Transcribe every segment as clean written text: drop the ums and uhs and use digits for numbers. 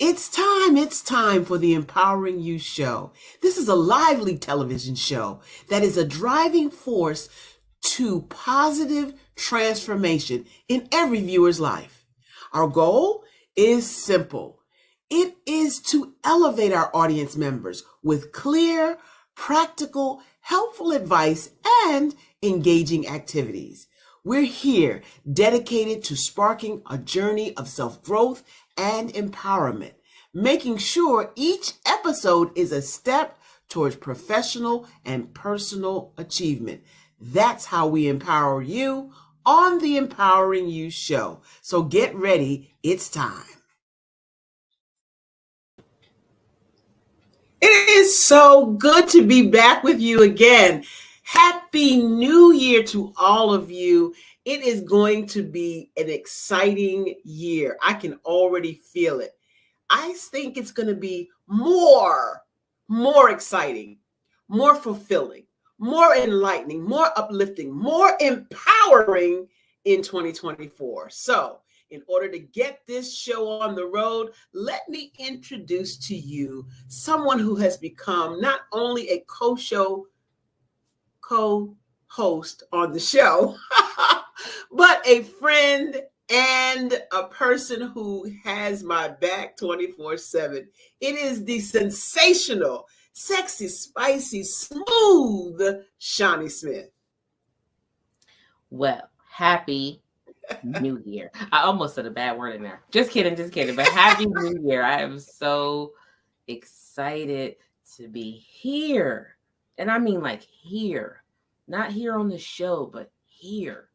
It's time for the Empowering You Show. This is a lively television show that is a driving force to positive transformation in every viewer's life. Our goal is simple. It is to elevate our audience members with clear, practical, helpful advice and engaging activities. We're here dedicated to sparking a journey of self-growth and empowerment, making sure each episode is a step towards professional and personal achievement. That's how we empower you on the Empowering You Show. So get ready, it's time. It is so good to be back with you again. Happy New Year to all of you. It is going to be an exciting year. I can already feel it. I think it's going to be more exciting, more fulfilling, more enlightening, more uplifting, more empowering in 2024. So, in order to get this show on the road, let me introduce to you someone who has become not only a co-host on the show, but a friend and a person who has my back 24/7. It is the sensational, sexy, spicy, smooth Shawnee Smith. Well, happy New Year. I almost said a bad word in there. Just kidding. But happy New Year. I am so excited to be here. And I mean like here. Not here on the show, but here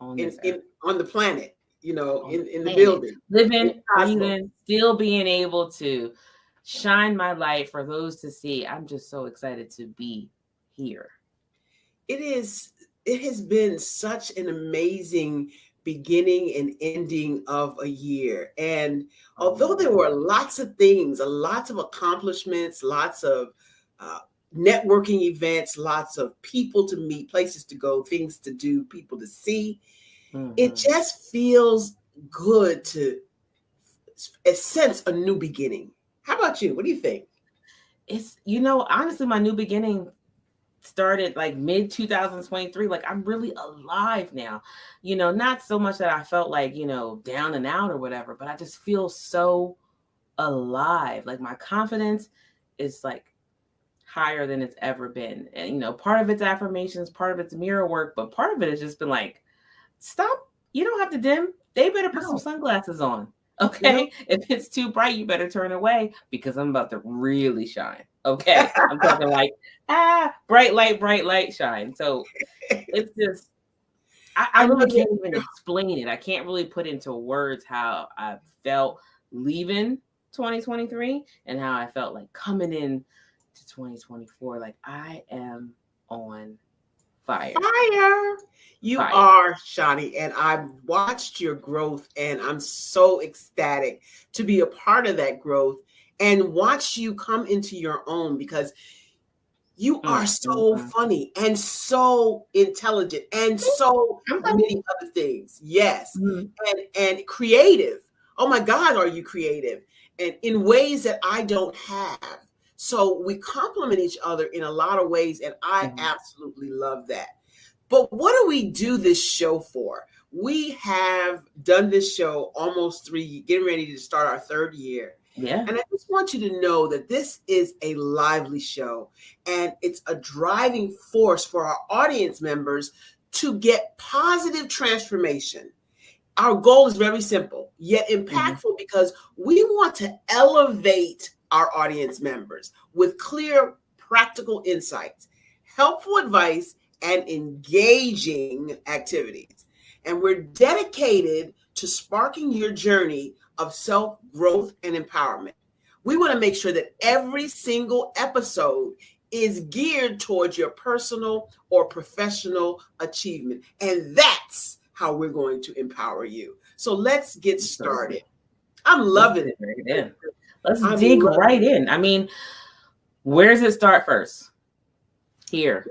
on the planet, in the building. Living, breathing, still being able to shine my light for those to see. I'm just so excited to be here. It has been such an amazing beginning and ending of a year. And although there were lots of things, lots of accomplishments, lots of networking events, lots of people to meet, places to go, things to do, people to see, it just feels good to sense a new beginning. How about you? What do you think? It's, honestly, my new beginning started like mid 2023. Like, I'm really alive now, not so much that I felt like, down and out or whatever, but I just feel so alive. Like, my confidence is like higher than it's ever been. And, part of it's affirmations, part of it's mirror work, but part of it has just been like, stop. You don't have to dim. They better put some sunglasses on. Okay. If it's too bright, you better turn away because I'm about to really shine. Okay. I'm talking like, bright light shine. So it's just, I really can't even explain it. I can't really put into words how I felt leaving 2023 and how I felt like coming in to 2024. Like, I am on fire. You are, Shawnee, and I've watched your growth, and I'm so ecstatic to be a part of that growth and watch you come into your own, because you are so funny and so intelligent and so many other things. Yes. And creative. Oh my God, are you creative? And in ways that I don't have. So we complement each other in a lot of ways, and I absolutely love that. But what do we do this show for? We have done this show almost 3, getting ready to start our 3rd year. Yeah. And I just want you to know that this is a lively show, and it's a driving force for our audience members to get positive transformation. Our goal is very simple, yet impactful, because we want to elevate our audience members with clear, practical insights, helpful advice, and engaging activities. And we're dedicated to sparking your journey of self-growth and empowerment. We want to make sure that every single episode is geared towards your personal or professional achievement. And that's how we're going to empower you. So let's get started. I'm loving it. Let's dig right in. I mean, where does it start first? Here.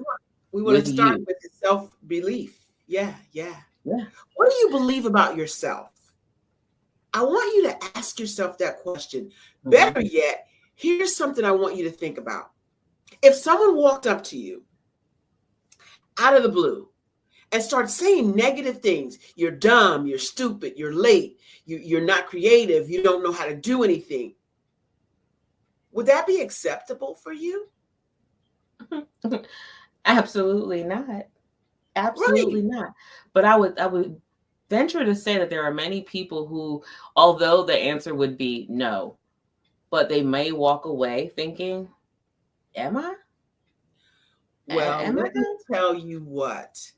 We want to start with the self-belief. Yeah. What do you believe about yourself? I want you to ask yourself that question. Mm-hmm. Better yet, here's something I want you to think about. If someone walked up to you out of the blue and started saying negative things, you're dumb, you're stupid, you're late, you're not creative, you don't know how to do anything, would that be acceptable for you? Absolutely not. Absolutely Right. not. But I would venture to say that there are many people who, although the answer would be no, but they may walk away thinking, "Am I? Well, Am I let me good?" tell you what,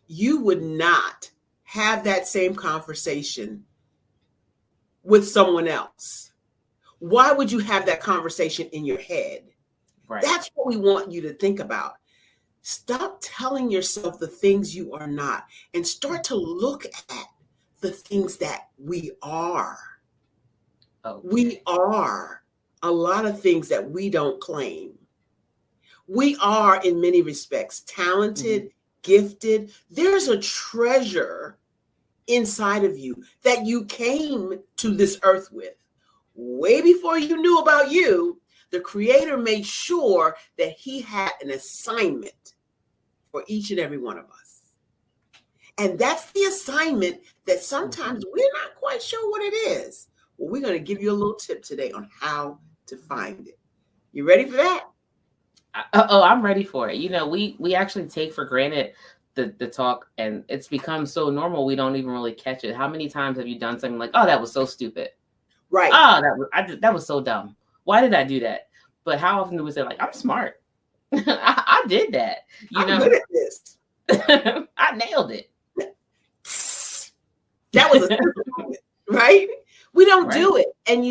you would not have that same conversation with someone else. Why would you have that conversation in your head? Right. That's what we want you to think about. Stop telling yourself the things you are not and start to look at the things that we are. We Okay. are a lot of things that we don't claim. We are, in many respects, Mhm. talented, gifted. There's a treasure inside of you that you came to this earth with. Way before you knew about you, the Creator made sure that He had an assignment for each and every one of us. And that's the assignment that sometimes Mhm. we're not quite sure what it is. Well, we're going to give you a little tip today on how to find it. You ready for that? Oh, I'm ready for it. We actually take for granted the talk, and it's become so normal we don't even really catch it. How many times have you done something like, "Oh, that was so stupid. Right. Oh, that was so dumb. Why did I do that?" But how often do we say like, "I'm smart. I did that." You I'm good know, at this. I nailed it. That was a simple moment, right? We don't Right. do it. And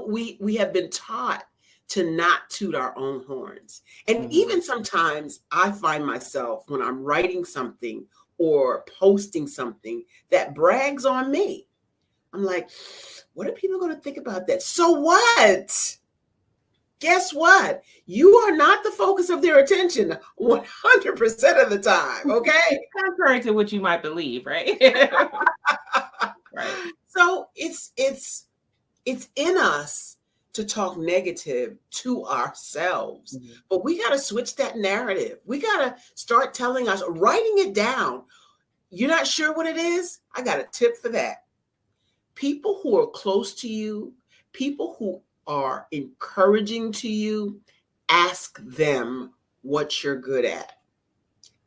we have been taught to not toot our own horns. And Hmm. even sometimes I find myself when I'm writing something or posting something that brags on me. I'm like, what are people going to think about that? So what? Guess what? You are not the focus of their attention 100% of the time, okay? Contrary to what you might believe, right? Right. So it's in us to talk negative to ourselves. Mhm. But we got to switch that narrative. We got to start telling us, writing it down. You're not sure what it is? I got a tip for that. People who are close to you, people who are encouraging to you, ask them what you're good at.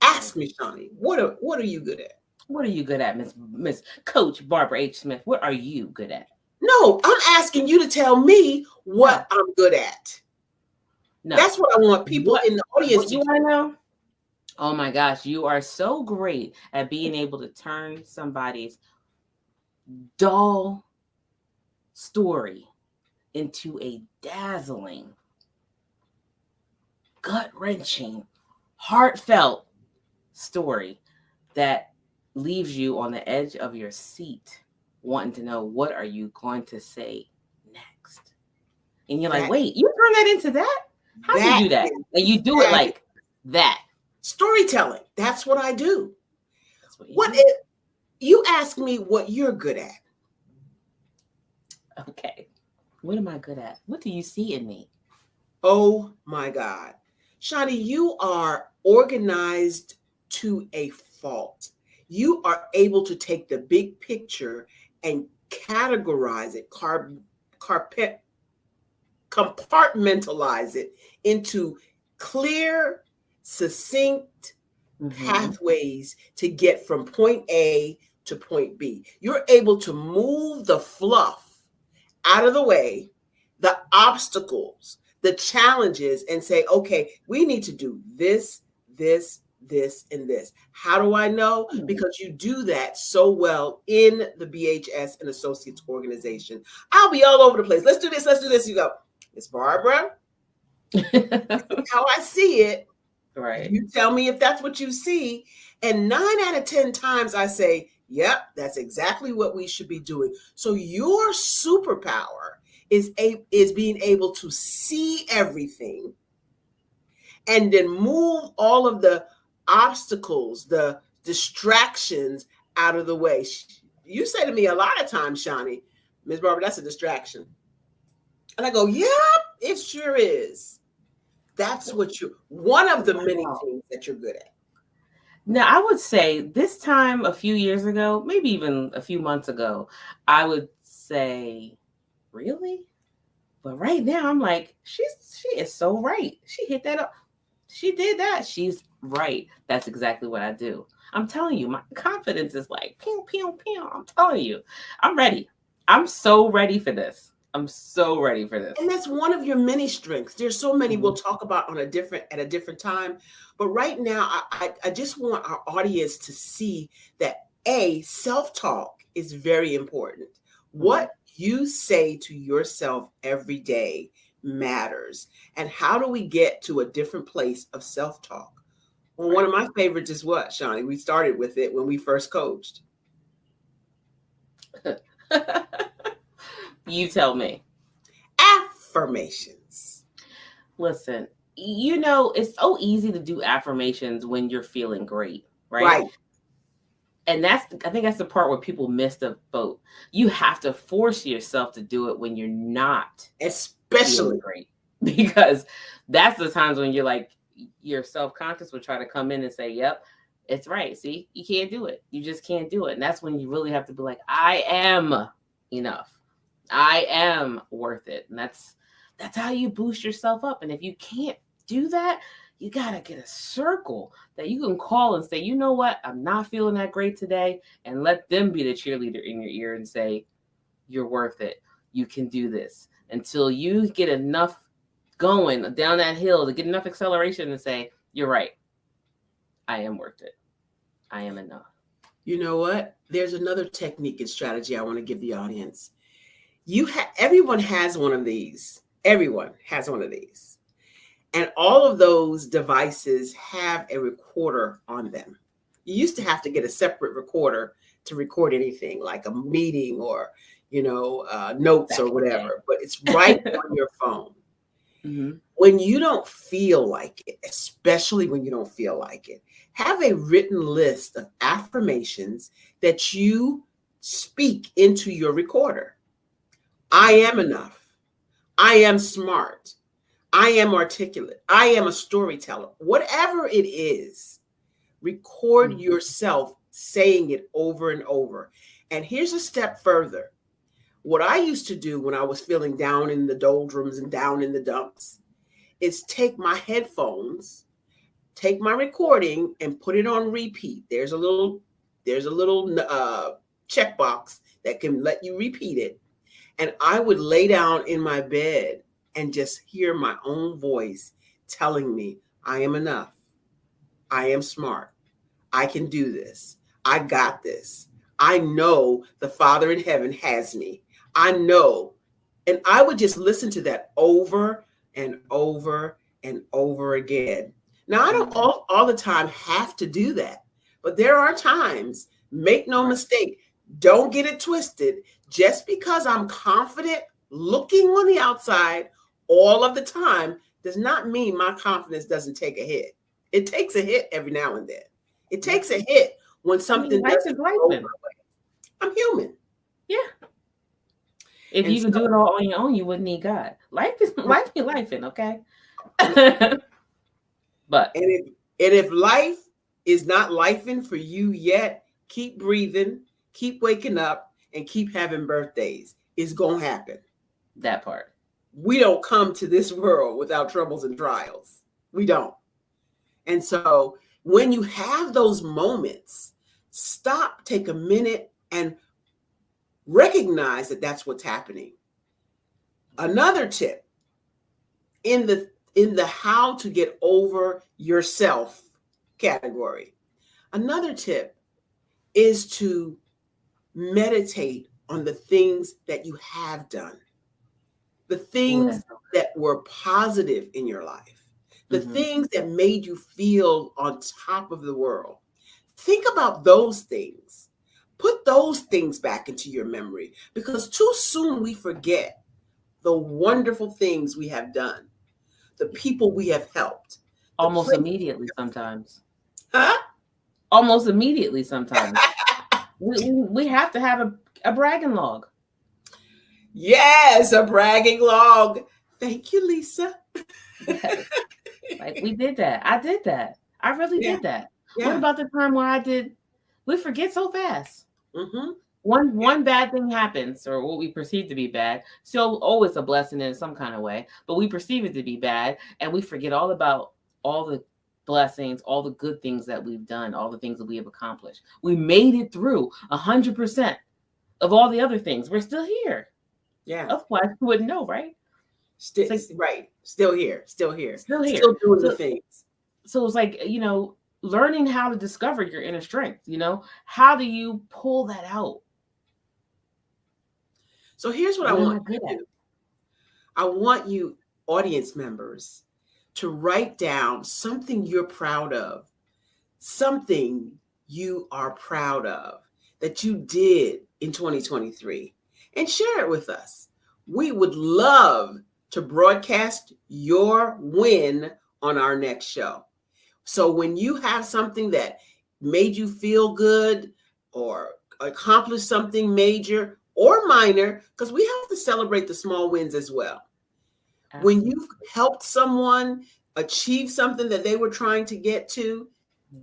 Ask me, Shawnee, what are you good at? What are you good at, Miss Coach Barbara H. Smith? What are you good at? No, I'm asking you to tell me No, what I'm good at. no. That's what I want people What in the audience what to you do. want to know? Oh my gosh, you are so great at being able to turn somebody's dull story into a dazzling, gut wrenching, heartfelt story that leaves you on the edge of your seat, wanting to know what are you going to say next. And you're like, That wait, you turn that into that? How'd you that do that? is And you do it that is like that. storytelling. That's what I do. That's what you What do. if you ask me what you're good at? Okay. What am I good at? What do you see in me? Oh my God. Shani, you are organized to a fault. You are able to take the big picture and categorize it, carpet, compartmentalize it into clear, succinct Mm-hmm. pathways to get from point A to point B. You're able to move the fluff out of the way, the obstacles, the challenges, and say, okay, we need to do this, this, and this. How do I know? Because you do that so well in the BHS and Associates organization. I'll be all over the place. Let's do this. Let's do this. You go, Miss Barbara, how I see it. Right. You tell me if that's what you see. And 9 out of 10 times I say, yep, that's exactly what we should be doing. So your superpower is being able to see everything and then move all of the obstacles, the distractions out of the way. You say to me a lot of times, Shani, Ms. Barbara, that's a distraction. And I go, yep, it sure is. That's what one of the many things that you're good at. Now, I would say this time a few years ago, maybe even a few months ago, I would say, really? But right now, I'm like, she is so right. She hit that up. She did that. She's right. That's exactly what I do. I'm telling you, my confidence is like, pew, pew, pew. I'm telling you, I'm ready. I'm so ready for this. I'm so ready for this. And that's one of your many strengths. There's so many we'll talk about at a different time. But right now, I just want our audience to see that self-talk is very important. What you say to yourself every day matters. And how do we get to a different place of self-talk? Well, one of my favorites is what, Shawnee? We started with it when we first coached. You tell me. Affirmations. Listen, it's so easy to do affirmations when you're feeling great, right? And I think that's the part where people miss the boat. You have to force yourself to do it when you're not especially great, because that's the times when you're like, your self-conscious will try to come in and say, yep, it's right. See, you can't do it. You just can't do it. And that's when you really have to be like, I am enough. I am worth it. And that's how you boost yourself up. And if you can't do that, you got to get a circle that you can call and say, you know what? I'm not feeling that great today. And let them be the cheerleader in your ear and say, you're worth it. You can do this, until you get enough going down that hill to get enough acceleration and say, you're right. I am worth it. I am enough. You know what? There's another technique and strategy I want to give the audience. Everyone has one of these. Everyone has one of these. And all of those devices have a recorder on them. You used to have to get a separate recorder to record anything, like a meeting or, notes or whatever. But it's right on your phone. Mm-hmm. When you don't feel like it, especially when you don't feel like it, have a written list of affirmations that you speak into your recorder. I am enough. I am smart. I am articulate. I am a storyteller. Whatever it is, record yourself saying it over and over. And here's a step further. What I used to do when I was feeling down in the doldrums and down in the dumps is take my headphones, take my recording, and put it on repeat. There's a little checkbox that can let you repeat it. And I would lay down in my bed and just hear my own voice telling me, I am enough. I am smart. I can do this. I got this. I know the Father in heaven has me. I know. And I would just listen to that over and over and over again. Now, I don't all the time have to do that, but there are times, make no mistake, don't get it twisted. Just because I'm confident looking on the outside all of the time does not mean my confidence doesn't take a hit. It takes a hit every now and then. It takes a hit when something doesn't go my way. I'm human. Yeah. If you can do it all on your own, you wouldn't need God. Life be lifing, okay? But if life is not lifing for you yet, keep breathing, keep waking up, and keep having birthdays. It's gonna happen. That part. We don't come to this world without troubles and trials. We don't. And so when you have those moments, stop, take a minute, and recognize that that's what's happening. Another tip in the how to get over yourself category. Another tip is to meditate on the things that you have done, the things that were positive in your life, the things that made you feel on top of the world. Think about those things. Put those things back into your memory, because too soon we forget the wonderful things we have done, the people we have helped. Almost immediately sometimes. Huh? Almost immediately sometimes. we have to have a bragging log. Yes, a bragging log. Thank you, Lisa. Yes. Like we did that. I did that. I really Yeah, did that. What yeah. about the time where I did? We forget so fast. Mm-hmm. Yeah. One bad thing happens, or what we perceive to be bad, still always a blessing in some kind of way, but we perceive it to be bad, and we forget all about all the blessings, all the good things that we've done, all the things that we have accomplished. We made it through 100% of all the other things. We're still here. Yeah. Otherwise, we wouldn't know, right? Still It's like right. Still here. Still here. still here. Still doing the So things. so it's like, learning how to discover your inner strength. How do you pull that out? So here's what I What am want I you good to at? do. I want you, audience members, to write down something you're proud of, something you are proud of that you did in 2023, and share it with us. We would love to broadcast your win on our next show. So when you have something that made you feel good or accomplished something major or minor, because we have to celebrate the small wins as well. When Absolutely. you've helped someone achieve something that they were trying to get to,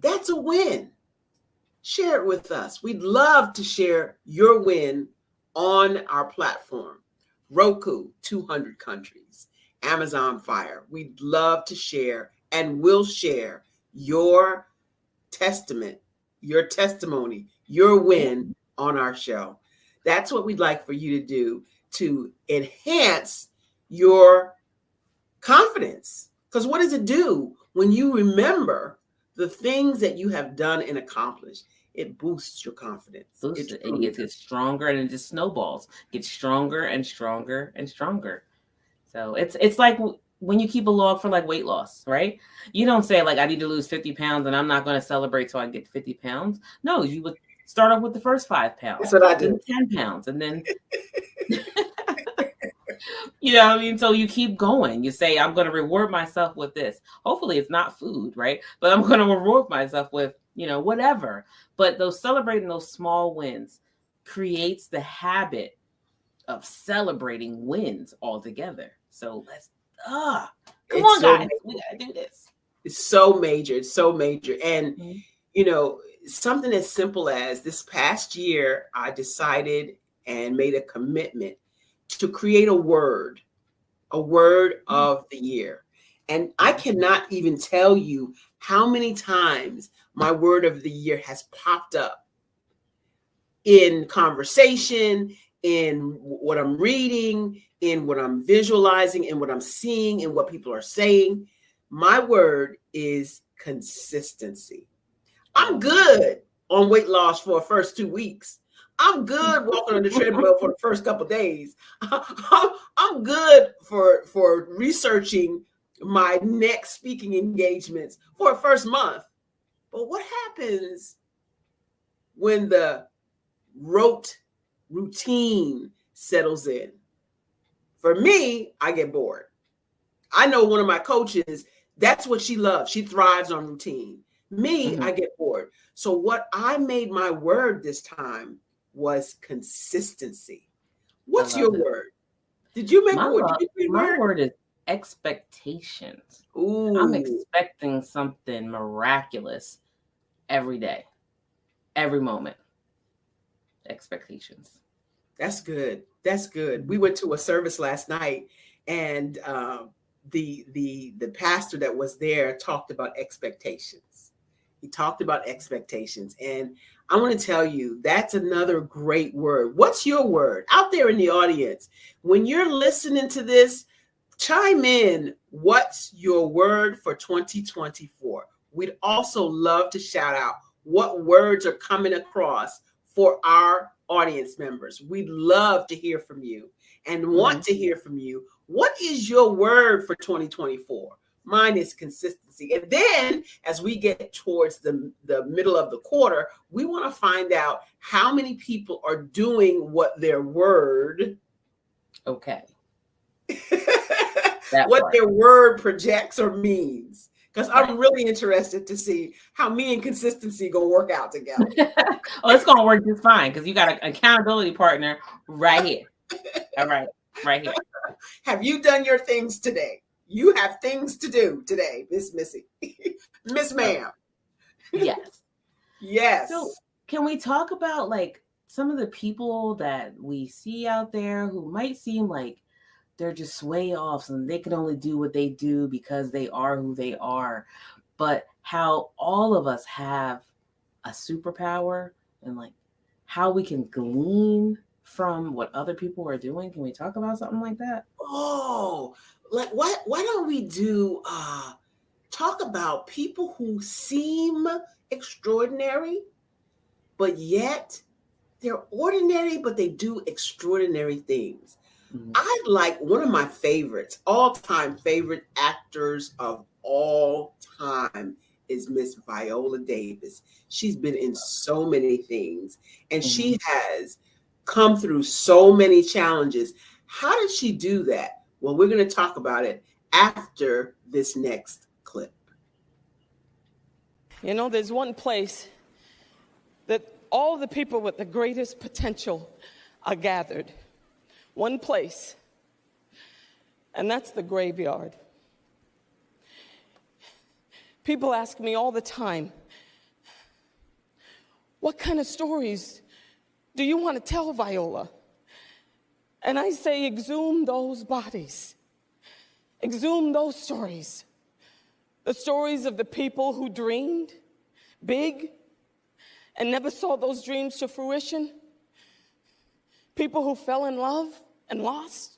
that's a win. Share it with us. We'd love to share your win on our platform. Roku, 200 countries. Amazon Fire. We'd love to share and will share your testament, your testimony, your Yeah. win on our show. That's what we'd like for you to do to enhance your confidence. Because what does it do when you remember the things that you have done and accomplished? It boosts your confidence. It Boosts it, and you truly get does. stronger, and it just snowballs. Gets stronger and stronger and stronger. So it's like when you keep a log for like weight loss, right? You don't say like I need to lose 50 pounds and I'm not going to celebrate till I get 50 pounds. No, you would start off with the first That's 5 pounds, what I then do. 10 pounds, and then you know what I mean? So you keep going. You say, I'm going to reward myself with this. Hopefully, it's not food, right? But I'm going to reward myself with, whatever. But those celebrating those small wins creates the habit of celebrating wins altogether. So come It's on, so guys. major. We got to do this. It's so major. It's so major. And Mhm. something as simple as this past year, I decided and made a commitment to create a word of the year. And I Mhm. cannot even tell you how many times my word of the year has popped up in conversation, in what I'm reading, in what I'm visualizing, in what I'm seeing, in what people are saying. My word is consistency. I I'm love that. good on weight loss for the first 2 weeks. I'm good walking on the treadmill for the first couple of days. I'm good for researching my next speaking engagements for the first month. But what happens when the rote routine settles in? For me, I get bored. I know one of my coaches, that's what she loves. She thrives on routine. Me, Mhm. I get bored. So what I made my word this time was consistency. I What's your love it. word? Did you make a word? Did you create a My word? word is expectations. I'm Ooh, expecting something miraculous every day, every moment. Expectations. that's good. That's good. We Mhm. went to a service last night, and the pastor that was there talked about expectations. He talked about expectations, and I want to tell you that's another great word. What's your word out there in the audience? When you're listening to this, chime in. What's your word for 2024? We'd also love to shout out what words are coming across for our audience members. We'd love to hear from you and want Mhm. to hear from you. What is your word for 2024? Mine is consistency. And then as we get towards the middle of the quarter, we want to find out how many people are doing what their word Okay. That what part. their word projects or means. Because I'm Right. really interested to see how me and consistency gonna work out together. Oh, it's gonna work just fine because you got an accountability partner right here. All right. Right here. Have you done your things today? You have things to do today, Miss Missy. Miss Ma'am. Yes. Yes. So can we talk about like some of the people that we see out there who might seem like they're just way off and they can only do what they do because they are who they are, but how all of us have a superpower and like how we can glean from what other people are doing? Can we talk about something like that? Oh, like why don't we do talk about people who seem extraordinary, but yet they're ordinary, but they do extraordinary things. Mhm. I like one of my favorites, all-time favorite actors of all time is Miss Viola Davis. She's been in so many things and she has come through so many challenges. How did she do that? Well, we're going to talk about it after this next clip. You know, there's one place that all the people with the greatest potential are gathered. One place, and that's the graveyard. People ask me all the time, what kind of stories do you want to tell, Viola? And I say, exhume those bodies. Exhume those stories. The stories of the people who dreamed big and never saw those dreams to fruition. People who fell in love and lost.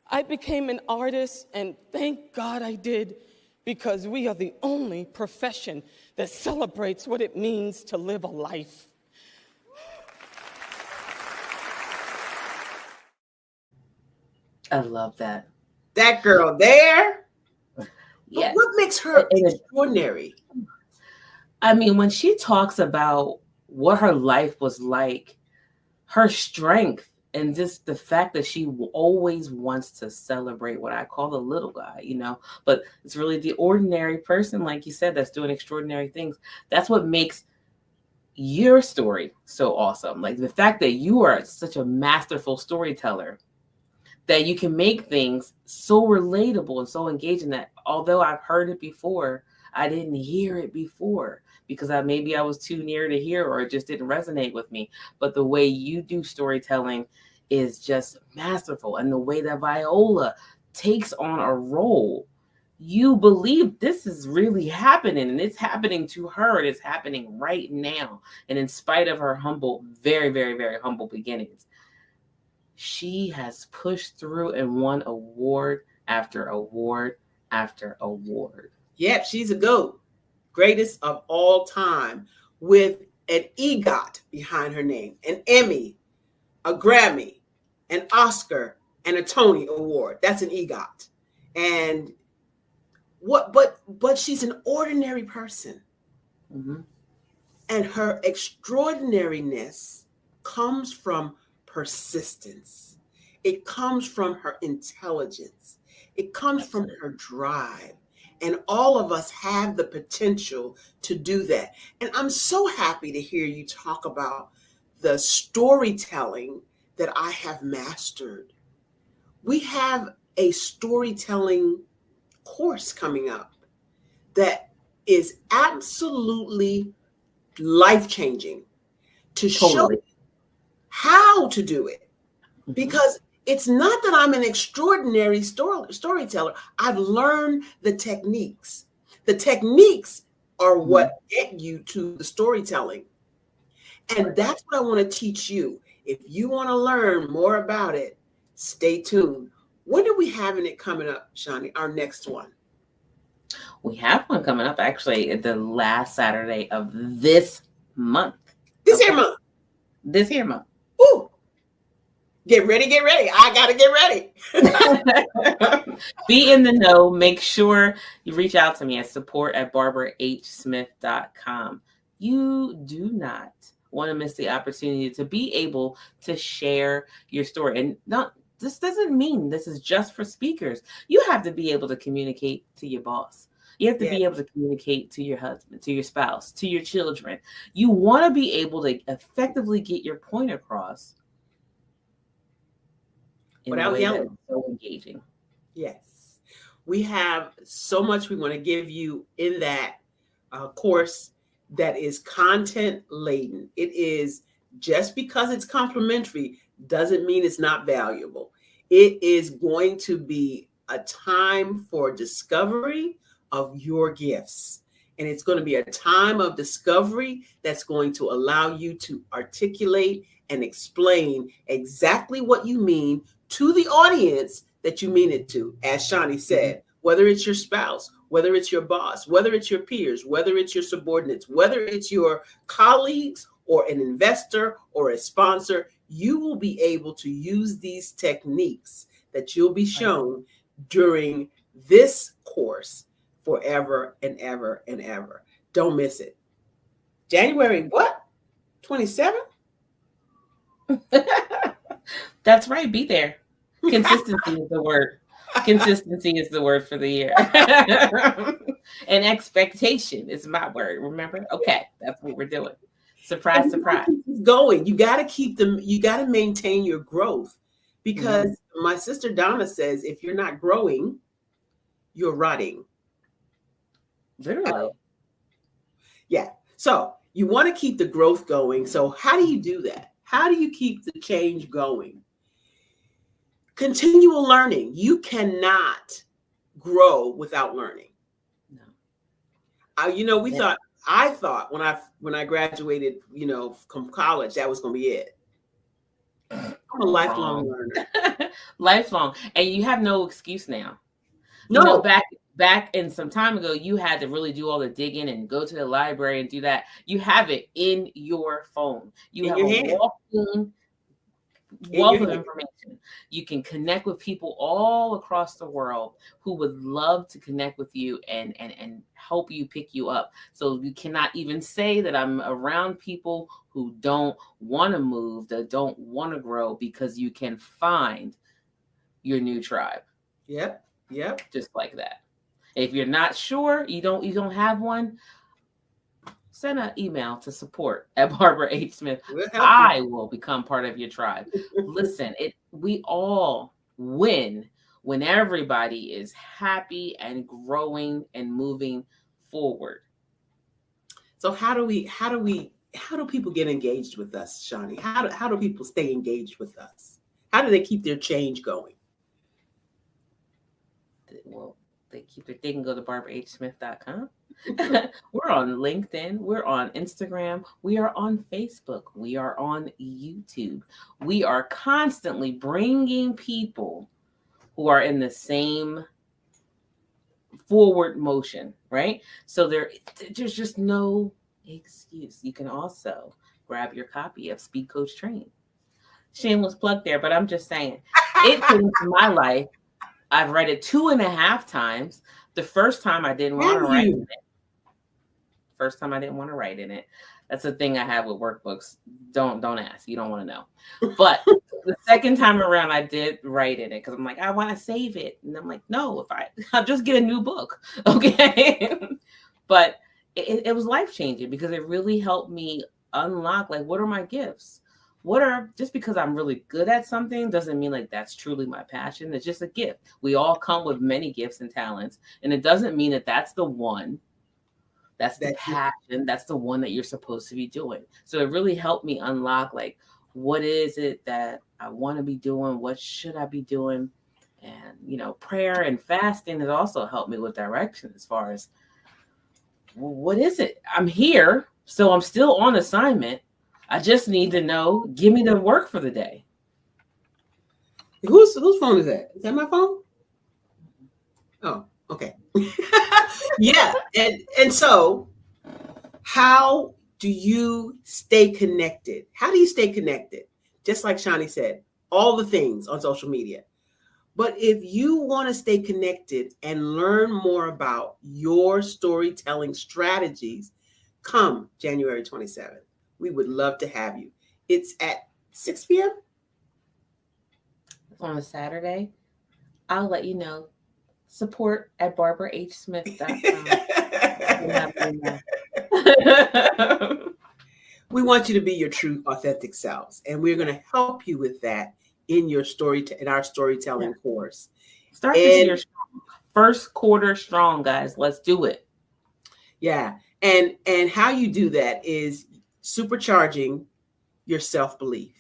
I became an artist, and thank God I did, because we are the only profession that celebrates what it means to live a life. I love that. That girl there. Yeah. But what makes her extraordinary? I mean, when she talks about what her life was like, her strength, and just the fact that she always wants to celebrate what I call the little guy, you know, but it's really the ordinary person, like you said, that's doing extraordinary things. That's what makes your story so awesome. Like the fact that you are such a masterful storyteller, that you can make things so relatable and so engaging that although I've heard it before, I didn't hear it before because maybe I was too near to hear or it just didn't resonate with me. But the way you do storytelling is just masterful. And the way that Viola takes on a role, you believe this is really happening, and it's happening to her. It's happening right now. And in spite of her humble, very, very, very humble beginnings, she has pushed through and won award after award after award. Yep, she's a GOAT. Greatest of all time, with an EGOT behind her name, an Emmy, a Grammy, an Oscar, and a Tony Award. That's an EGOT. And but she's an ordinary person. Mm-hmm. And her extraordinariness comes from persistence. It comes from her intelligence. It comes from her drive. And all of us have the potential to do that. And I'm so happy to hear you talk about the storytelling that I have mastered. We have a storytelling course coming up that is absolutely life-changing to show how to do it. Because it's not that I'm an extraordinary storyteller. I've learned the techniques. The techniques are what get you to the storytelling. And that's what I want to teach you. If you want to learn more about it, stay tuned. When are we having it coming up, Shani? Our next one? We have one coming up actually the last Saturday of this month. This here month. This here month. Ooh. Get ready, get ready. I got to get ready. Be in the know. Make sure you reach out to me at support@barbarahsmith.com. You do not want to miss the opportunity to be able to share your story. And this doesn't mean this is just for speakers. You have to be able to communicate to your boss. You have to be able to communicate to your husband, to your spouse, to your children. You want to be able to effectively get your point across in a Without way yelling. that's so engaging. Yes. We have so much we want to give you in that course that is content laden. It is, just because it's complimentary doesn't mean it's not valuable. It is going to be a time for discovery of your gifts. And it's going to be a time of discovery that's going to allow you to articulate and explain exactly what you mean to the audience that you mean it to. As Shani said, whether it's your spouse, whether it's your boss, whether it's your peers, whether it's your subordinates, whether it's your colleagues or an investor or a sponsor, you will be able to use these techniques that you'll be shown during this course forever and ever and ever. Don't miss it. January what? 27th? That's right. Be there. Consistency is the word. Consistency is the word for the year. And expectation is my word. Remember? Okay, that's what we're doing. Surprise, surprise. Going. You got to keep them. You got to maintain your growth, because my sister Donna says if you're not growing, you're rotting. Literally. Yeah. So you want to keep the growth going. So how do you do that? How do you keep the change going? Continual learning. You cannot grow without learning. No. I thought when I graduated, from college, that was going to be it. I'm a lifelong learner. Lifelong. And you have no excuse now. No. Back in some time ago, you had to really do all the digging and go to the library and do that. You have it in your phone. You have a walking wealth of information. You can connect with people all across the world who would love to connect with you and help you pick you up. So you cannot even say that I'm around people who don't want to move, that don't want to grow, because you can find your new tribe. Yep. Just like that. If you're not sure, you don't have one, send an email to support@BarbaraHSmith. I will become part of your tribe. Listen, we all win when everybody is happy and growing and moving forward. So how do people get engaged with us, Shani? How do people stay engaged with us? How do they keep their change going? Well, they can go to barbarahsmith.com. We're on LinkedIn. We're on Instagram. We are on Facebook. We are on YouTube. We are constantly bringing people who are in the same forward motion, right? So there's just no excuse. You can also grab your copy of Speed Coach Training. Shameless plug there, but I'm just saying, it changed my life. I've read it 2.5 times. The first time I didn't want to write in it. First time I didn't want to write in it. That's the thing I have with workbooks. Don't ask. You don't want to know. But the second time around, I did write in it because I'm like, I want to save it. And I'm like, no, I'll just get a new book. Okay. But it was life-changing because it really helped me unlock, like, what are my gifts? Just because I'm really good at something doesn't mean like that's truly my passion. It's just a gift. We all come with many gifts and talents, and it doesn't mean that that's the one. That's the passion. That's the one that you're supposed to be doing. So it really helped me unlock, like, what is it that I want to be doing? What should I be doing? And, prayer and fasting has also helped me with direction as far as, well, what is it? I'm here, so I'm still on assignment. I just need to know, give me the work for the day. Whose phone is that? Is that my phone? Oh, okay. Yeah. And so how do you stay connected? How do you stay connected? Just like Shani said, all the things on social media. But if you want to stay connected and learn more about your storytelling strategies, come January 27th. We would love to have you. It's at 6 p.m. on a Saturday. I'll let you know. Support@barbarahsmith.com. We want you to be your true, authentic selves, and we're going to help you with that in your in our storytelling course. Start this year strong. First quarter strong, guys. Let's do it. Yeah. And how you do that is supercharging your self-belief.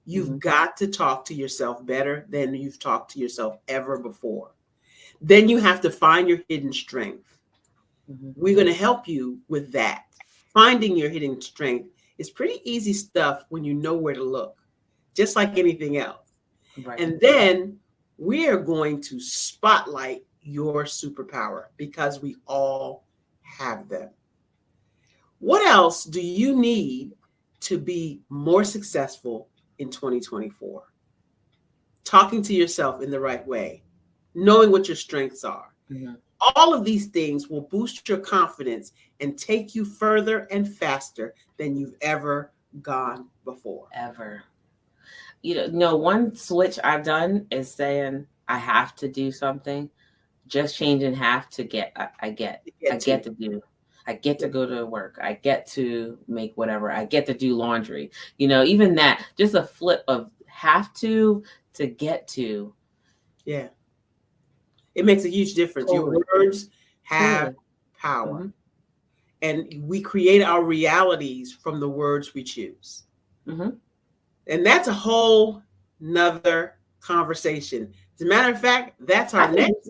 You've got to talk to yourself better than you've talked to yourself ever before. Then you have to find your hidden strength. We're going to help you with that. Finding your hidden strength is pretty easy stuff when you know where to look, just like anything else. Right. And then we are going to spotlight your superpower because we all have them. What else do you need to be more successful in 2024? Talking to yourself in the right way, knowing what your strengths are. All of these things will boost your confidence and take you further and faster than you've ever gone before. Ever. You know, one switch I've done is saying I have to do something, just changing have to get, I get to do. I get to go to work. I get to make whatever. I get to do laundry. You know, even that, just a flip of have to get to. Yeah. It makes a huge difference. Your words have power. And we create our realities from the words we choose. And that's a whole nother conversation. As a matter of fact, that's our next.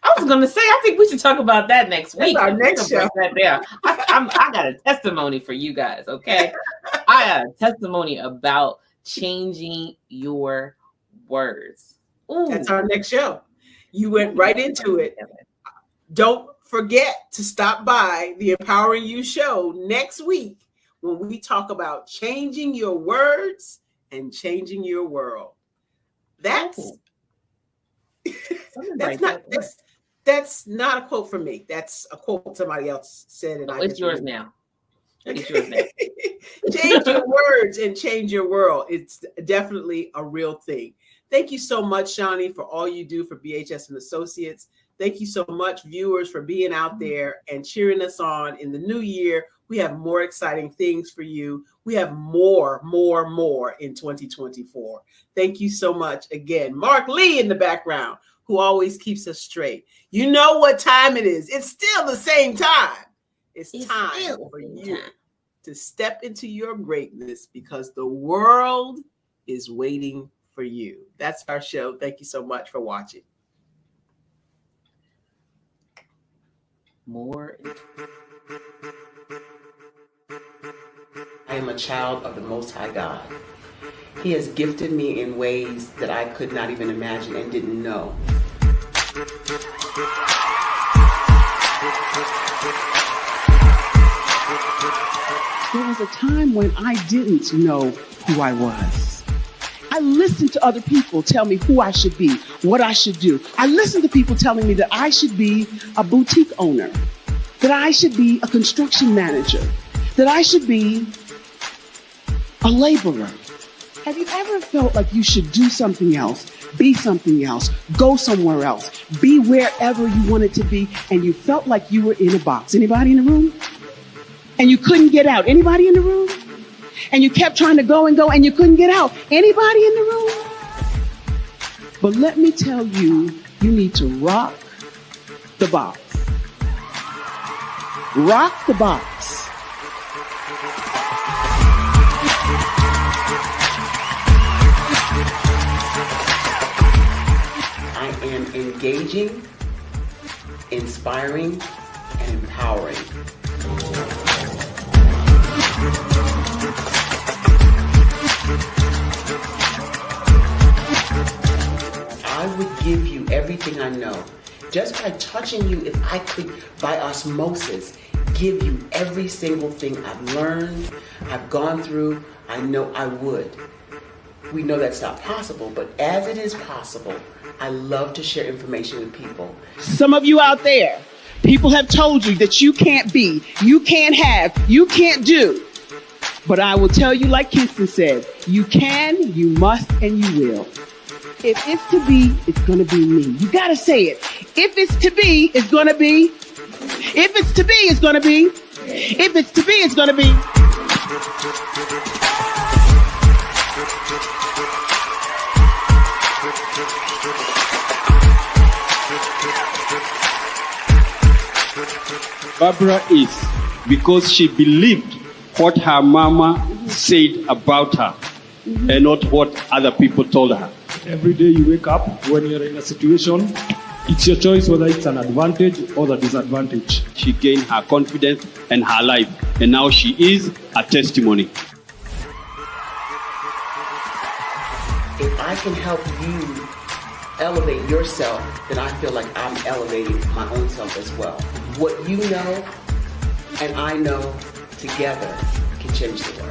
I was going to say, I think we should talk about that next week. Our next show. I got a testimony for you guys, okay? I got a testimony about changing your words. Ooh. That's our next show. You went right into it. Don't forget to stop by the Empowering You show next week when we talk about changing your words and changing your world. That's not a quote from me. That's a quote somebody else said. And it's yours now. It's yours now. Change your words and change your world. It's definitely a real thing. Thank you so much, Shani, for all you do for BHS and Associates. Thank you so much, viewers, for being out there and cheering us on in the new year. We have more exciting things for you. We have more in 2024. Thank you so much again. Mark Lee in the background, who always keeps us straight. You know what time it is. It's still the same time. It's time for you to step into your greatness because the world is waiting for you. That's our show. Thank you so much for watching. More. I am a child of the Most High God. He has gifted me in ways that I could not even imagine and didn't know. There was a time when I didn't know who I was. I listened to other people tell me who I should be, what I should do. I listened to people telling me that I should be a boutique owner, that I should be a construction manager, that I should be a laborer. Have you ever felt like you should do something else, be something else, go somewhere else, be wherever you wanted to be, and you felt like you were in a box? Anybody in the room? And you couldn't get out? Anybody in the room? And you kept trying to go and you couldn't get out? Anybody in the room? But let me tell you, you need to rock the box. Rock the box. I am engaging, inspiring, and empowering. I would give you everything I know. Just by touching you, if I could, by osmosis, give you every single thing I've learned, I've gone through, I know I would. We know that's not possible, but as it is possible, I love to share information with people. Some of you out there, people have told you that you can't be, you can't have, you can't do. But I will tell you, like Kingston said, you can, you must, and you will. If it's to be, it's going to be me. You got to say it. If it's to be, it's going to be. If it's to be, it's going to be. If it's to be, it's going to be. Barbara is because she believed what her mama said about her and not what other people told her. Every day you wake up, when you're in a situation, it's your choice whether it's an advantage or the disadvantage. She gained her confidence and her life, and now she is a testimony. If I can help you elevate yourself, then I feel like I'm elevating my own self as well. What you know and I know together can change the world.